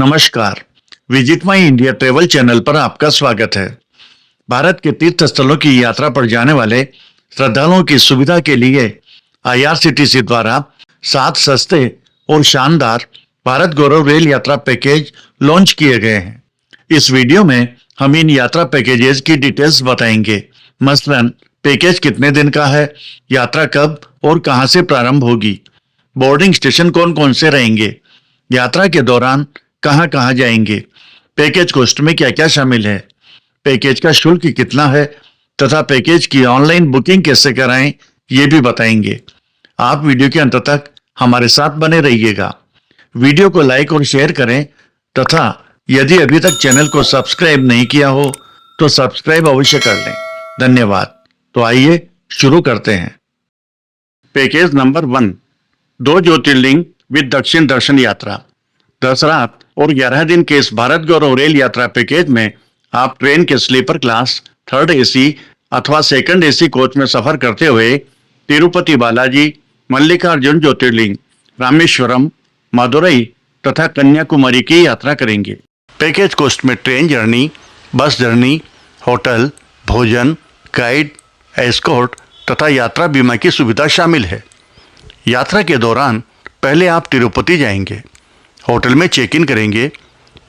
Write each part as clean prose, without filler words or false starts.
नमस्कार। Visit my India travel channel पर आपका स्वागत है। भारत के तीर्थ स्थलों की यात्रा पर जाने वाले श्रद्धालुओं की सुविधा के लिए आईआरसीटीसी द्वारा 7 सस्ते और शानदार भारत गौरव रेल यात्रा पैकेज लॉन्च किए गए हैं। इस वीडियो में हम इन यात्रा पैकेजेस की डिटेल्स बताएंगे। मसलन पैकेज कितने दिन का है, यात्रा कब और कहां से प्रारंभ होगी, बोर्डिंग स्टेशन कौन कौन से रहेंगे, यात्रा के दौरान कहां कहां जाएंगे, पैकेज कॉस्ट में क्या क्या शामिल है, पैकेज का शुल्क कितना है तथा पैकेज की ऑनलाइन बुकिंग कैसे कराएं, ये भी बताएंगे। आप वीडियो के अंत तक हमारे साथ बने रहिएगा। वीडियो को लाइक और शेयर करें तथा यदि अभी तक चैनल को सब्सक्राइब नहीं किया हो तो सब्सक्राइब अवश्य कर लें। धन्यवाद। तो आइए शुरू करते हैं। पैकेज नंबर 1, 2 ज्योतिर्लिंग विद दक्षिण दर्शन यात्रा। 10 रात और 11 दिन के इस भारत गौरव रेल यात्रा पैकेज में आप ट्रेन के स्लीपर क्लास, थर्ड एसी अथवा सेकंड एसी कोच में सफर करते हुए तिरुपति बालाजी, मल्लिकार्जुन ज्योतिर्लिंग, रामेश्वरम, मदुरई तथा कन्याकुमारी की यात्रा करेंगे। पैकेज कॉस्ट में train journey, bus journey, hotel, भोजन, गाइड, एस्कॉर्ट तथा यात्रा बीमा की सुविधा शामिल है। यात्रा के दौरान पहले आप तिरुपति जाएंगे, होटल में चेक इन करेंगे।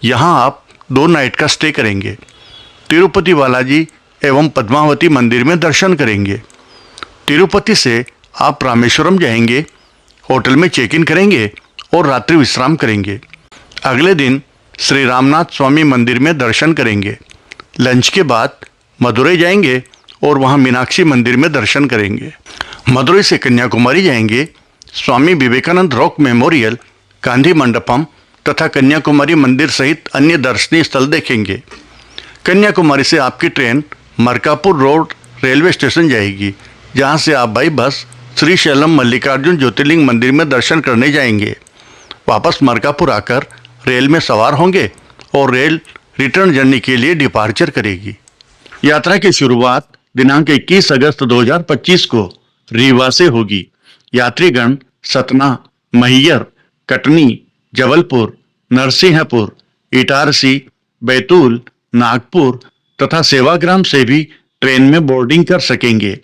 यहाँ आप 2 नाइट का स्टे करेंगे। तिरुपति बालाजी एवं पद्मावती मंदिर में दर्शन करेंगे। तिरुपति से आप रामेश्वरम जाएंगे, होटल में चेक इन करेंगे और रात्रि विश्राम करेंगे। अगले दिन श्री रामनाथ स्वामी मंदिर में दर्शन करेंगे। लंच के बाद मदुरई जाएंगे और वहाँ मीनाक्षी मंदिर में दर्शन करेंगे। मदुरई से कन्याकुमारी जाएंगे, स्वामी विवेकानंद रॉक मेमोरियल, गांधी मंडपम तथा कन्याकुमारी मंदिर सहित अन्य दर्शनीय स्थल देखेंगे। कन्याकुमारी से आपकी train Markapur road railway station जाएगी, जहां से आप बाई बस श्री शैलम मल्लिकार्जुन ज्योतिर्लिंग मंदिर में दर्शन करने जाएंगे। वापस मरकापुर आकर रेल में सवार होंगे और रेल रिटर्न जर्नी के लिए डिपार्चर करेगी। यात्रा की शुरुआत दिनांक 21 अगस्त 2025 को रीवा से होगी। यात्रीगण सतना, मैहर, कटनी, जबलपुर, नरसिंहपुर, इटारसी, बैतूल, नागपुर तथा सेवाग्राम से भी ट्रेन में बोर्डिंग कर सकेंगे।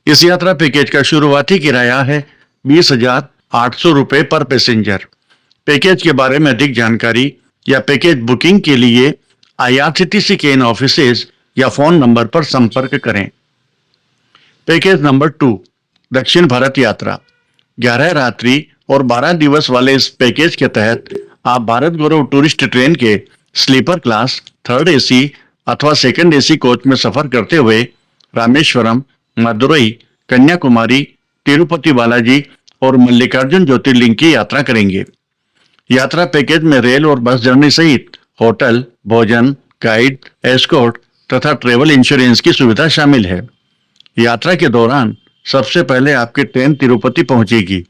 इस यात्रा पैकेज का शुरुआती किराया है 20,800 रुपये पर पैसेंजर। पैकेज के बारे में अधिक जानकारी या पैकेज बुकिंग के लिए आईआरसीटीसी के इन ऑफिसेज या फोन नंबर पर संपर्क करें। पैकेज नंबर 2, दक्षिण भारत यात्रा। 11 रात्रि और 12 दिवस वाले इस पैकेज के तहत आप भारत गौरव टूरिस्ट ट्रेन के स्लीपर क्लास, थर्ड एसी अथवा सेकंड एसी कोच में सफर करते हुए रामेश्वरम, मदुरई, कन्याकुमारी, तिरुपति बालाजी और मल्लिकार्जुन ज्योतिर्लिंग की यात्रा करेंगे। यात्रा पैकेज में रेल और बस जर्नी सहित होटल, भोजन, गाइड, एस्कॉर्ट तथा ट्रेवल इंश्योरेंस की सुविधा शामिल है। यात्रा के दौरान सबसे पहले आपकी ट्रेन तिरुपति पहुंचेगी।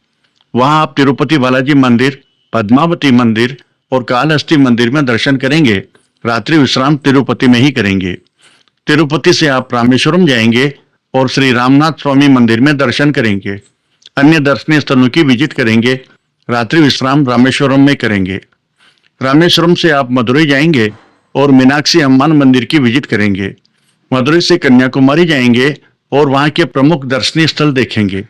वहां आप तिरुपति बालाजी मंदिर, पद्मावती मंदिर और कालहस्ती मंदिर में दर्शन करेंगे। रात्रि विश्राम तिरुपति में ही करेंगे। तिरुपति से आप रामेश्वरम जाएंगे और श्री रामनाथ स्वामी मंदिर में दर्शन करेंगे। अन्य दर्शनीय स्थलों की विजिट करेंगे। रात्रि विश्राम रामेश्वरम में करेंगे। रामेश्वरम से आप मदुरई जाएंगे और मीनाक्षी अम्मन मंदिर की विजिट करेंगे। मदुरई से कन्याकुमारी जाएंगे और वहां के प्रमुख दर्शनीय स्थल देखेंगे।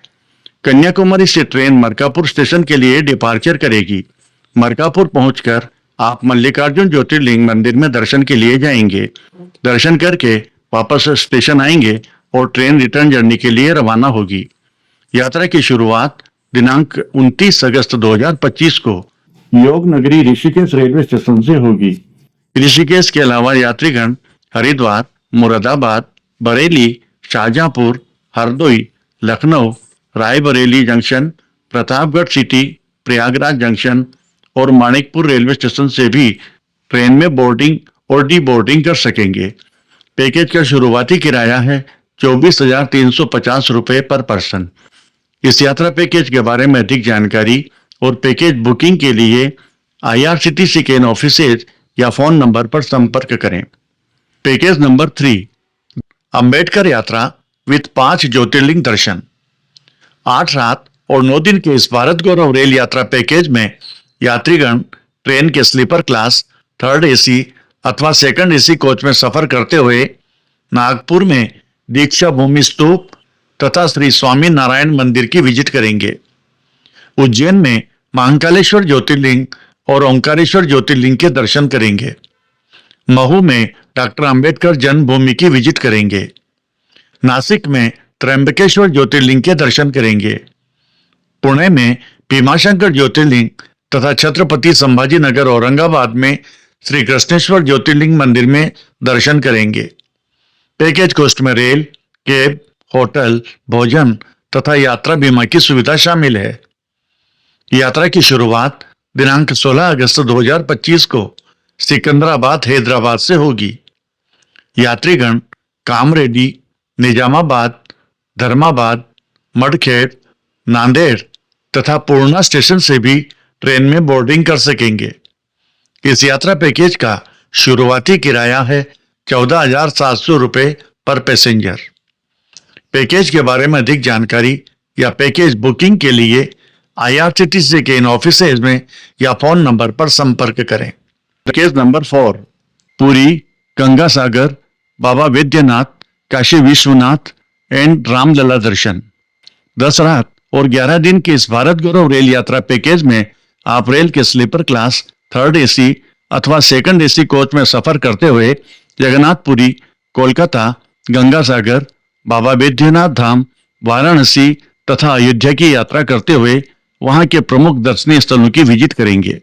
कन्याकुमारी से ट्रेन मरकापुर स्टेशन के लिए डिपार्चर करेगी। मरकापुर पहुंचकर आप मल्लिकार्जुन ज्योतिर्लिंग मंदिर में दर्शन के लिए जाएंगे। दर्शन करके वापस स्टेशन आएंगे और ट्रेन रिटर्न जर्नी के लिए रवाना होगी। यात्रा की शुरुआत दिनांक 29 अगस्त 2025 को योग नगरी ऋषिकेश रेलवे स्टेशन से होगी। ऋषिकेश के अलावा यात्रीगण Haridwar, Moradabad, Bareilly, Shahjahanpur, Hardoi, Lucknow, Raebareli junction, Pratapgarh city, Prayagraj junction और मानिकपुर रेलवे स्टेशन से भी ट्रेन में बोर्डिंग और डी बोर्डिंग कर सकेंगे। पैकेज का शुरुआती किराया है 24,350 रुपये पर पर्सन। इस यात्रा पैकेज के बारे में अधिक जानकारी और पैकेज बुकिंग के लिए आईआरसीटीसी के इन ऑफिसेज या फोन नंबर पर संपर्क करें। पैकेज नंबर 3, अंबेडकर यात्रा विद 5 ज्योतिर्लिंग दर्शन। 8 रात और 9 दिन के इस भारत गौरव रेल यात्रा पैकेज में यात्रीगण ट्रेन के स्लीपर क्लास, थर्ड एसी अथवा सेकंड एसी कोच में सफर करते हुए नागपुर में दीक्षा भूमि स्तूप तथा श्री स्वामी नारायण मंदिर की विजिट करेंगे। उज्जैन में महाकालेश्वर ज्योतिर्लिंग और ओंकारेश्वर ज्योतिर्लिंग के दर्शन करेंगे। महू में डॉक्टर अंबेडकर जन्मभूमि की विजिट करेंगे। नासिक में त्र्यंबकेश्वर ज्योतिर्लिंग के दर्शन करेंगे। पुणे में भीमाशंकर ज्योतिर्लिंग तथा छत्रपति संभाजीनगर औरंगाबाद में श्री कृष्णेश्वर ज्योतिर्लिंग मंदिर में दर्शन करेंगे। पैकेज कॉस्ट में रेल, कैब, होटल, भोजन तथा यात्रा बीमा की सुविधा शामिल है। यात्रा की शुरुआत दिनांक 16 अगस्त 2025 को सिकंदराबाद हैदराबाद से होगी। यात्रीगण कामरेडी, निजामाबाद, धर्माबाद, मडखेड़, नांदेड़ तथा पूर्णा स्टेशन से भी ट्रेन में बोर्डिंग कर सकेंगे। इस यात्रा पैकेज का शुरुआती किराया है 14,700 रुपये पर पैसेंजर। पैकेज के बारे में अधिक जानकारी या पैकेज बुकिंग के लिए IRCTC के इन ऑफिसेज में या फोन नंबर पर संपर्क करें। Package number 4 Puri, Gangasagar, Baba Vaidyanath, Kashi Vishwanath and Ramlalla दर्शन। 10 रात और 11 दिन के इस भारत गौरव रेल यात्रा पैकेज में आप रेल के स्लीपर क्लास, थर्ड एसी अथवा सेकंड एसी कोच में सफर करते हुए जगन्नाथपुरी, कोलकाता, गंगासागर, बाबा बैद्यनाथ धाम, वाराणसी तथा अयोध्या की यात्रा करते हुए वहां के प्रमुख दर्शनीय स्थलों की विजिट करेंगे।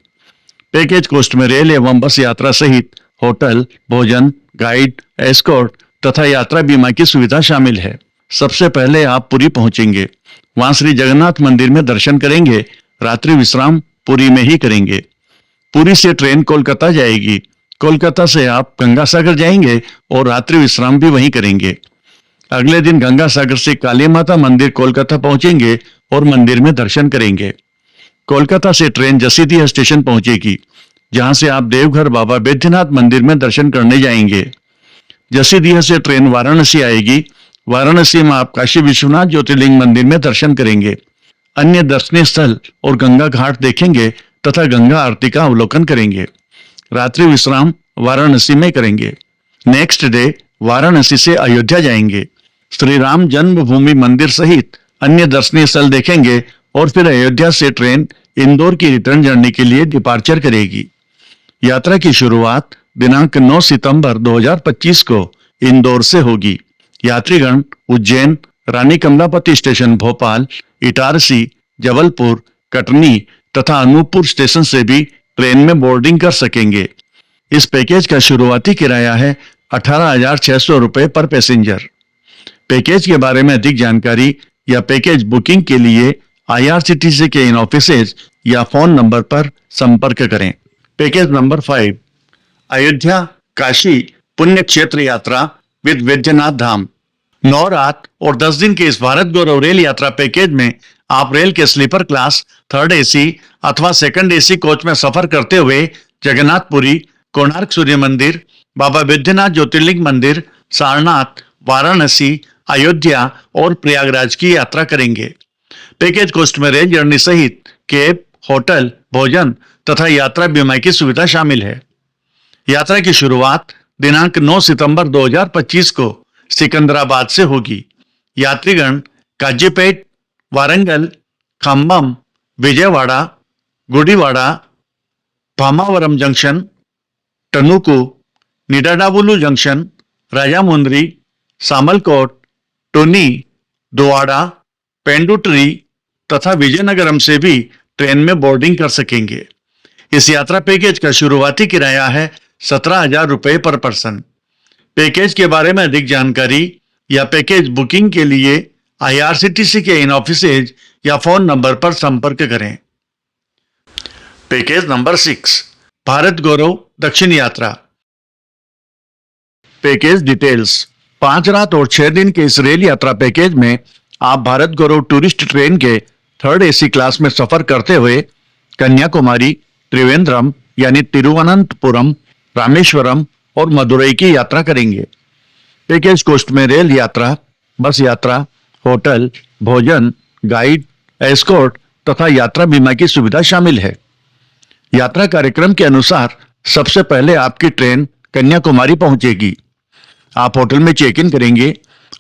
पैकेज कॉस्ट में रेल एवं बस यात्रा सहित होटल, भोजन, गाइड, एस्कॉर्ट तथा यात्रा बीमा की सुविधा शामिल है। सबसे पहले आप पुरी पहुंचेंगे। वहां श्री जगन्नाथ मंदिर में दर्शन करेंगे। रात्रि विश्राम पुरी में ही करेंगे। पुरी से ट्रेन कोलकाता जाएगी। कोलकाता से आप गंगासागर जाएंगे और रात्रि विश्राम भी वहीं करेंगे। अगले दिन गंगासागर से काली माता मंदिर कोलकाता पहुंचेंगे और मंदिर में दर्शन करेंगे। कोलकाता से ट्रेन जसीडीह स्टेशन पहुंचेगी, जहां से आप देवघर बाबा बैद्यनाथ मंदिर में दर्शन करने जाएंगे। जसीडीह से ट्रेन वाराणसी आएगी। वाराणसी में आप काशी विश्वनाथ ज्योतिर्लिंग मंदिर में दर्शन करेंगे। अन्य दर्शनीय स्थल और गंगा घाट देखेंगे तथा गंगा आरती का अवलोकन करेंगे। रात्रि विश्राम वाराणसी में करेंगे। नेक्स्ट डे वाराणसी से अयोध्या जाएंगे। श्री राम जन्मभूमि मंदिर सहित अन्य दर्शनीय स्थल देखेंगे और फिर अयोध्या से ट्रेन इंदौर की रिटर्न जर्नी के लिए डिपार्चर करेगी। यात्रा की शुरुआत दिनांक 9 सितंबर 2025 को इंदौर से होगी। यात्रीगण उज्जैन, रानी कमलापति स्टेशन भोपाल, इटारसी, जबलपुर, कटनी तथा अनूपपुर स्टेशन से भी ट्रेन में बोर्डिंग कर सकेंगे। इस पैकेज का शुरुआती किराया है 18,600 रुपये पर पैसेंजर। पैकेज के बारे में अधिक जानकारी या पैकेज बुकिंग के लिए IRCTC के इन ऑफिसेज या फोन नंबर पर संपर्क करें। पैकेज नंबर 5 अयोध्या काशी पुण्य क्षेत्र यात्रा विद वैद्यनाथ धाम। 9 रात और 10 दिन के इस भारत गौरव रेल यात्रा पैकेज में आप रेल के स्लीपर क्लास, थर्ड एसी अथवा सेकंड एसी कोच में सफर करते हुए जगन्नाथपुरी, कोणार्क सूर्य मंदिर, बाबा बैद्यनाथ ज्योतिर्लिंग मंदिर, सारनाथ, वाराणसी, अयोध्या और प्रयागराज की यात्रा करेंगे। पैकेज कॉस्ट में रेल जर्नी सहित कैब, होटल, भोजन तथा यात्रा बीमा की सुविधा शामिल है। यात्रा की शुरुआत दिनांक 9 सितंबर 2025 को सिकंदराबाद से होगी। यात्रीगण काजीपेट, वारंगल, खम्बम, विजयवाड़ा, गुडीवाड़ा, भामावरम जंक्शन, टनुकू, निडाडावुलू जंक्शन, राजामुंद्री, सामलकोट, टोनी, दोवाड़ा, पेंडुटरी तथा विजयनगरम से भी ट्रेन में बोर्डिंग कर सकेंगे। इस यात्रा पैकेज का शुरुआती किराया है 17,000 रुपये पर पर्सन। पैकेज के बारे में अधिक जानकारी या पैकेज बुकिंग के लिए IRCTC के इन ऑफिसेज या फोन नंबर पर संपर्क करें। पैकेज नंबर 6 भारत गौरव दक्षिण यात्रा। पैकेज डिटेल्स 5 रात और 6 दिन के इस रेल यात्रा पैकेज में आप भारत गौरव टूरिस्ट ट्रेन के थर्ड एसी क्लास में सफर करते हुए कन्याकुमारी, त्रिवेंद्रम यानी तिरुवनंतपुरम, रामेश्वरम और मदुरई की यात्रा करेंगे। पैकेज कॉस्ट में रेल यात्रा, बस यात्रा, होटल, भोजन, गाइड, एस्कॉर्ट तथा यात्रा बीमा की सुविधा शामिल है। यात्रा कार्यक्रम के अनुसार सबसे पहले आपकी ट्रेन कन्याकुमारी पहुंचेगी। आप होटल में चेक इन करेंगे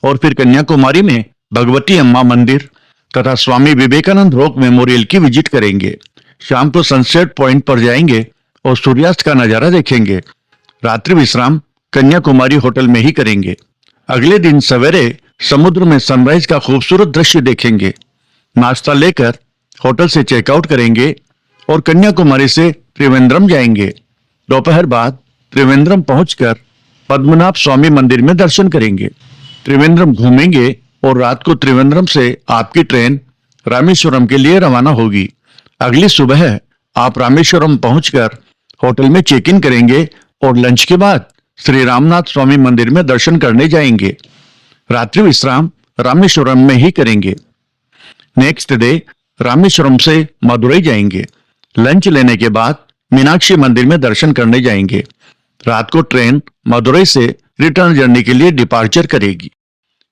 और फिर कन्याकुमारी में भगवती अम्मा मंदिर तथा स्वामी विवेकानंद रॉक मेमोरियल की विजिट करेंगे। शाम को सनसेट पॉइंट पर जाएंगे और सूर्यास्त का नजारा देखेंगे। रात्रि विश्राम कन्याकुमारी होटल में ही करेंगे। अगले दिन सवेरे समुद्र में सनराइज का खूबसूरत दृश्य देखेंगे। नाश्ता लेकर होटल से चेकआउट करेंगे और कन्याकुमारी से त्रिवेंद्रम जाएंगे। दोपहर बाद त्रिवेंद्रम पहुंचकर पद्मनाभ स्वामी मंदिर में दर्शन करेंगे। त्रिवेंद्रम घूमेंगे और रात को त्रिवेंद्रम से आपकी ट्रेन रामेश्वरम के लिए रवाना होगी। अगली सुबह आप रामेश्वरम पहुंचकर होटल में चेक इन करेंगे और लंच के बाद श्री रामनाथ स्वामी मंदिर में दर्शन करने जाएंगे। रात्रि विश्राम रामेश्वरम में ही करेंगे। नेक्स्ट डे रामेश्वरम से मदुरई जाएंगे। लंच लेने के बाद मीनाक्षी मंदिर में दर्शन करने जाएंगे। रात को ट्रेन मदुरई से रिटर्न जर्नी के लिए डिपार्चर करेगी।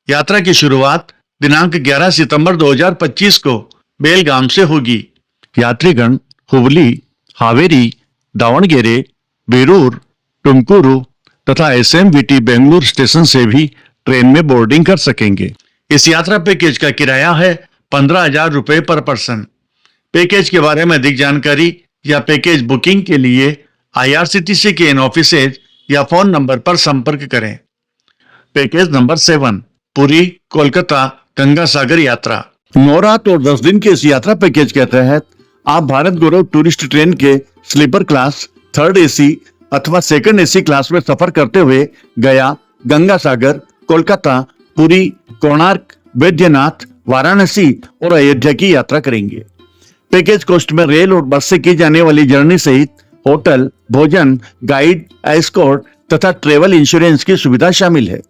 यात्रा की शुरुआत दिनांक 11 सितंबर 2025 को बेलगाम से होगी। यात्रीगण हुबली, हावेरी, दावणगेरे, बेरूर, टुमकुरू तथा एसएमवीटी बेंगलुरु स्टेशन से भी ट्रेन में बोर्डिंग कर सकेंगे। इस यात्रा पैकेज का किराया है 15,000 रुपए पर पर्सन। पैकेज के बारे में अधिक जानकारी या पैकेज बुकिंग के लिए IRCTC के इन ऑफिसेज या फोन नंबर पर संपर्क करें। पैकेज नंबर 7 पुरी कोलकाता गंगा सागर यात्रा। 9 रात और 10 दिन के इस यात्रा पैकेज के तहत आप भारत गौरव टूरिस्ट ट्रेन के स्लीपर क्लास, थर्ड AC अथवा सेकंड AC क्लास में सफर करते हुए गया, गंगा सागर, कोलकाता, पुरी, कोणार्क, बैद्यनाथ, वाराणसी और अयोध्या की यात्रा करेंगे। पैकेज कॉस्ट में रेल और बस से की जाने वाली जर्नी सहित होटल, भोजन, गाइड, एस्कॉर्ट तथा ट्रेवल इंश्योरेंस की सुविधा शामिल है।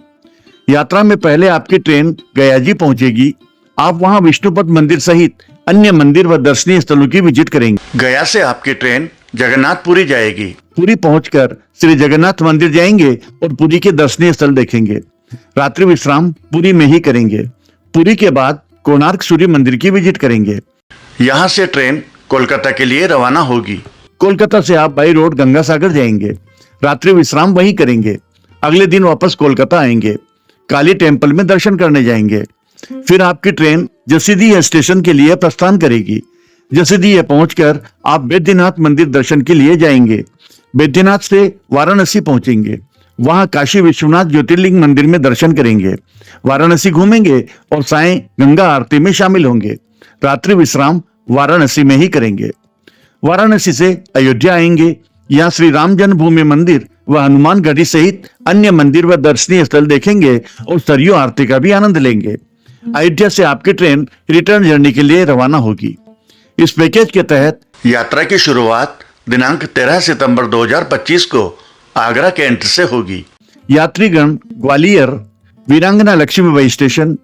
यात्रा में पहले आपकी ट्रेन गया जी पहुंचेगी। आप वहां विष्णुपद मंदिर सहित अन्य मंदिर व दर्शनीय स्थलों की विजिट करेंगे। गया से आपकी ट्रेन जगन्नाथपुरी जाएगी। पुरी पहुंचकर श्री जगन्नाथ मंदिर जाएंगे और पुरी के दर्शनीय स्थल देखेंगे। रात्रि विश्राम पुरी में ही करेंगे। पुरी के बाद कोणार्क सूर्य मंदिर की विजिट करेंगे। यहाँ से ट्रेन कोलकाता के लिए रवाना होगी। कोलकाता से आप बाई रोड गंगा सागर जाएंगे। रात्रि विश्राम वहीं करेंगे। अगले दिन वापस कोलकाता आएंगे। काली टेम्पल में दर्शन करने जाएंगे। फिर आपकी ट्रेन जसीडीह स्टेशन के लिए प्रस्थान करेगी। जसीडीह पहुंचकर आप बैद्यनाथ मंदिर दर्शन के लिए जाएंगे। बैद्यनाथ से वाराणसी पहुंचेंगे। वहां काशी विश्वनाथ ज्योतिर्लिंग मंदिर में दर्शन करेंगे। वाराणसी घूमेंगे और सायं गंगा आरती में शामिल होंगे। रात्रि विश्राम वाराणसी में ही करेंगे। वाराणसी से अयोध्या आएंगे। यहाँ श्री राम जन्मभूमि मंदिर व हनुमान गढ़ी सहित अन्य मंदिर व दर्शनीय स्थल देखेंगे और सरयू आरती का भी आनंद लेंगे। अयोध्या से आपकी ट्रेन रिटर्न जर्नी के लिए रवाना होगी। इस पैकेज के तहत यात्रा की शुरुआत दिनांक 13 सितंबर 2025 को आगरा कैंट से होगी। यात्रीगण ग्वालियर, वीरांगना लक्ष्मीबाई स्टेशन,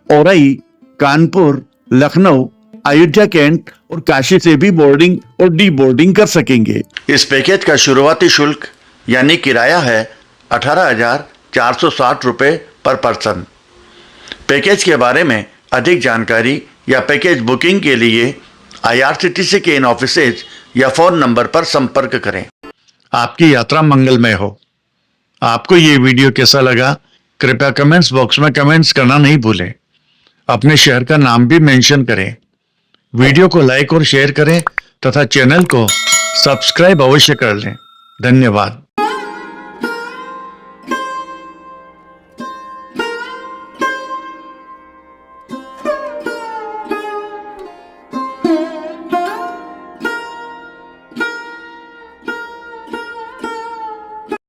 औरई, कानपुर, लखनऊ, अयोध्या कैंट और काशी से भी बोर्डिंग और डी बोर्डिंग कर सकेंगे। इस पैकेज का शुरुआती शुल्क यानी किराया है 18,460 रुपए पर पर्सन। पैकेज के बारे में अधिक जानकारी या पैकेज बुकिंग के लिए IRCTC के इन ऑफिसेज या फोन नंबर पर संपर्क करें। आपकी यात्रा मंगलमय हो। आपको ये वीडियो कैसा लगा कृपया कमेंट्स बॉक्स में कमेंट्स करना नहीं भूलें। अपने शहर का नाम भी मेंशन करें। वीडियो को लाइक और शेयर करें तथा चैनल को सब्सक्राइब अवश्य कर लें। धन्यवाद।